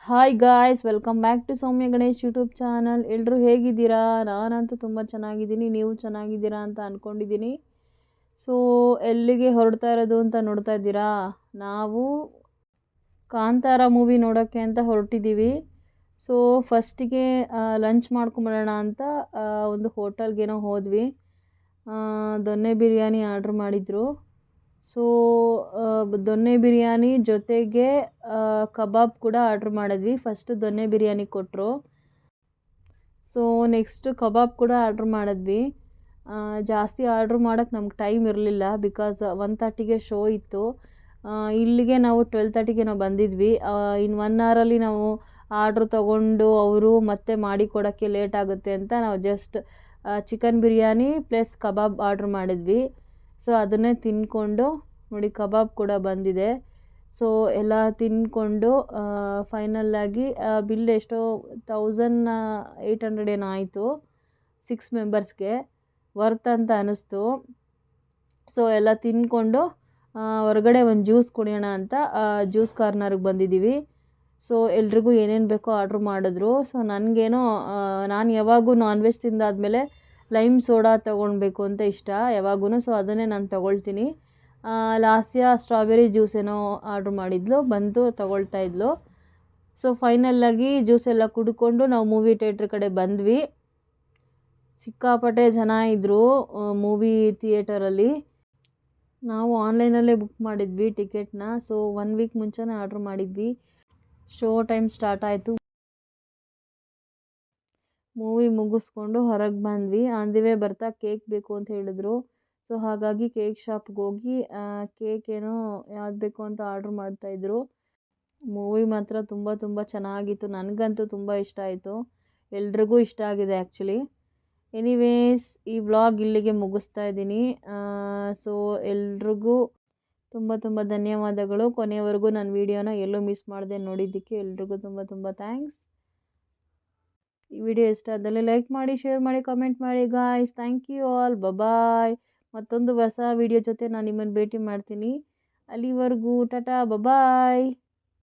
Hi guys, welcome back to Soumya Ganesh YouTube channel. ಎಲ್ಲರೂ ಹೇಗಿದ್ದೀರಾ? ನಾನಂತೂ ತುಂಬ ಚೆನ್ನಾಗಿದ್ದೀನಿ. ನೀವು ಚೆನ್ನಾಗಿದ್ದೀರಾ ಅಂತ ಅಂದ್ಕೊಂಡಿದ್ದೀನಿ. ಸೊ ಎಲ್ಲಿಗೆ ಹೊರಡ್ತಾ ಇರೋದು ಅಂತ ನೋಡ್ತಾ ಇದ್ದೀರಾ? ನಾವು ಕಾಂತಾರ ಮೂವಿ ನೋಡೋಕ್ಕೆ ಅಂತ ಹೊರಟಿದ್ದೀವಿ. ಸೊ ಫಸ್ಟಿಗೆ ಲಂಚ್ ಮಾಡ್ಕೊಂಬರೋಣ ಅಂತ ಒಂದು ಹೋಟೆಲ್ಗೇನೋ ಹೋದ್ವಿ. ದೊನ್ನೆ ಬಿರಿಯಾನಿ ಆರ್ಡ್ರ್ ಮಾಡಿದರು. ಸೊ ದೊನ್ನೆ ಬಿರಿಯಾನಿ ಜೊತೆಗೆ ಕಬಾಬ್ ಕೂಡ ಆರ್ಡ್ರ್ ಮಾಡಿದ್ವಿ. ಫಸ್ಟು ದೊನ್ನೆ ಬಿರಿಯಾನಿ ಕೊಟ್ಟರು. ಸೊ ನೆಕ್ಸ್ಟು ಕಬಾಬ್ ಕೂಡ ಆರ್ಡ್ರ್ ಮಾಡಿದ್ವಿ. ಜಾಸ್ತಿ ಆರ್ಡ್ರ್ ಮಾಡೋಕ್ಕೆ ನಮ್ಗೆ ಟೈಮ್ ಇರಲಿಲ್ಲ, ಬಿಕಾಸ್ 1:30ಗೆ ಶೋ ಇತ್ತು. ಇಲ್ಲಿಗೆ ನಾವು 12:30ಗೆ ನಾವು ಬಂದಿದ್ವಿ. ಇನ್ನು 1 ಅವರಲ್ಲಿ ನಾವು ಆರ್ಡ್ರ್ ತೊಗೊಂಡು ಅವರು ಮತ್ತೆ ಮಾಡಿ ಕೊಡೋಕ್ಕೆ ಲೇಟ್ ಆಗುತ್ತೆ ಅಂತ ನಾವು ಜಸ್ಟ್ ಚಿಕನ್ ಬಿರಿಯಾನಿ ಪ್ಲಸ್ ಕಬಾಬ್ ಆರ್ಡ್ರ್ ಮಾಡಿದ್ವಿ. ಸೊ ಅದನ್ನೇ ತಿಂದ್ಕೊಂಡು ನೋಡಿ, ಕಬಾಬ್ ಕೂಡ ಬಂದಿದೆ. ಸೊ ಎಲ್ಲ ತಿಂದ್ಕೊಂಡು ಫೈನಲ್ಲಾಗಿ ಬಿಲ್ ಎಷ್ಟೋ 1800 ಏನೋ ಆಯಿತು. 6 ಮೆಂಬರ್ಸ್ಗೆ ವರ್ತ್ ಅಂತ ಅನ್ನಿಸ್ತು. ಸೊ ಎಲ್ಲ ತಿಂದ್ಕೊಂಡು ಹೊರಗಡೆ ಒಂದು ಜ್ಯೂಸ್ ಕುಡಿಯೋಣ ಅಂತ ಜ್ಯೂಸ್ ಕಾರ್ನರ್ಗೆ ಬಂದಿದ್ದೀವಿ. ಸೊ ಎಲ್ರಿಗೂ ಏನೇನು ಬೇಕೋ ಆರ್ಡ್ರ್ ಮಾಡಿದ್ರು. ಸೊ ನನಗೇನೋ ನಾನು ಯಾವಾಗೂ ನಾನ್ ವೆಜ್ ತಿಂದಾದಮೇಲೆ ಲೈಮ್ ಸೋಡಾ ತೊಗೊಳ್ಬೇಕು ಅಂತ ಇಷ್ಟ ಯಾವಾಗೂ. ಸೊ ಅದನ್ನೇ ನಾನು ತೊಗೊಳ್ತೀನಿ. ಲಾಸ್ಯ ಸ್ಟ್ರಾಬೆರಿ ಜ್ಯೂಸ್ ಏನೋ ಆರ್ಡ್ರ್ ಮಾಡಿದ್ಲು, ಬಂದು ತೊಗೊಳ್ತಾ ಇದ್ಲು. ಸೊ ಫೈನಲ್ಲಾಗಿ ಜ್ಯೂಸ್ ಎಲ್ಲ ಕುಡ್ಕೊಂಡು ನಾವು ಮೂವಿ ಥಿಯೇಟ್ರ್ ಕಡೆ ಬಂದ್ವಿ. ಸಿಕ್ಕಾಪಟ್ಟೆ ಜನ ಇದ್ದರು ಮೂವಿ ಥಿಯೇಟರಲ್ಲಿ. ನಾವು ಆನ್ಲೈನಲ್ಲೇ ಬುಕ್ ಮಾಡಿದ್ವಿ ಟಿಕೆಟ್ನ. ಸೊ 1 ವೀಕ್ ಮುಂಚೆನೇ ಆರ್ಡ್ರ್ ಮಾಡಿದ್ವಿ. ಶೋ ಟೈಮ್ ಸ್ಟಾರ್ಟ್ ಆಯಿತು. ಮೂವಿ ಮುಗಿಸ್ಕೊಂಡು ಹೊರಗೆ ಬಂದ್ವಿ. ಆನ್ ದಿ ವೇ ಬರ್ತಾ ಕೇಕ್ ಬೇಕು ಅಂತ ಹೇಳಿದ್ರು. ಸೊ ಹಾಗಾಗಿ ಕೇಕ್ ಶಾಪ್ಗೆ ಹೋಗಿ ಕೇಕ್ ಏನೋ ಯಾವ್ದು ಬೇಕು ಅಂತ ಆರ್ಡ್ರ್ ಮಾಡ್ತಾಯಿದ್ರು. ಮೂವಿ ಮಾತ್ರ ತುಂಬ ತುಂಬ ಚೆನ್ನಾಗಿತ್ತು. ನನಗಂತೂ ತುಂಬ ಇಷ್ಟ ಆಯಿತು. ಎಲ್ರಿಗೂ ಇಷ್ಟ ಆಗಿದೆ ಆ್ಯಕ್ಚುಲಿ. ಎನಿವೇಸ್, ಈ ವ್ಲಾಗ್ ಇಲ್ಲಿಗೆ ಮುಗಿಸ್ತಾ ಇದ್ದೀನಿ. ಸೊ ಎಲ್ರಿಗೂ ತುಂಬ ತುಂಬ ಧನ್ಯವಾದಗಳು. ಕೊನೆಯವರೆಗೂ ನನ್ನ ವೀಡಿಯೋನ ಎಲ್ಲೂ ಮಿಸ್ ಮಾಡದೆ ನೋಡಿದ್ದಕ್ಕೆ ಎಲ್ರಿಗೂ ತುಂಬ ತುಂಬ ಥ್ಯಾಂಕ್ಸ್. ಈ ವಿಡಿಯೋ ಇಷ್ಟ ಆದಲ್ಲಿ ಲೈಕ್ ಮಾಡಿ, ಶೇರ್ ಮಾಡಿ, ಕಮೆಂಟ್ ಮಾಡಿ guys. Thank you all. Bye. ಮತ್ತೊಂದು ಹೊಸ ವಿಡಿಯೋ ಜೊತೆ ನಾನು ನಿಮ್ಮನ್ನು ಭೇಟಿ ಮಾಡ್ತೀನಿ. ಅಲ್ಲಿವರೆಗೂ ಟಾಟಾ, ಬಾಯ್.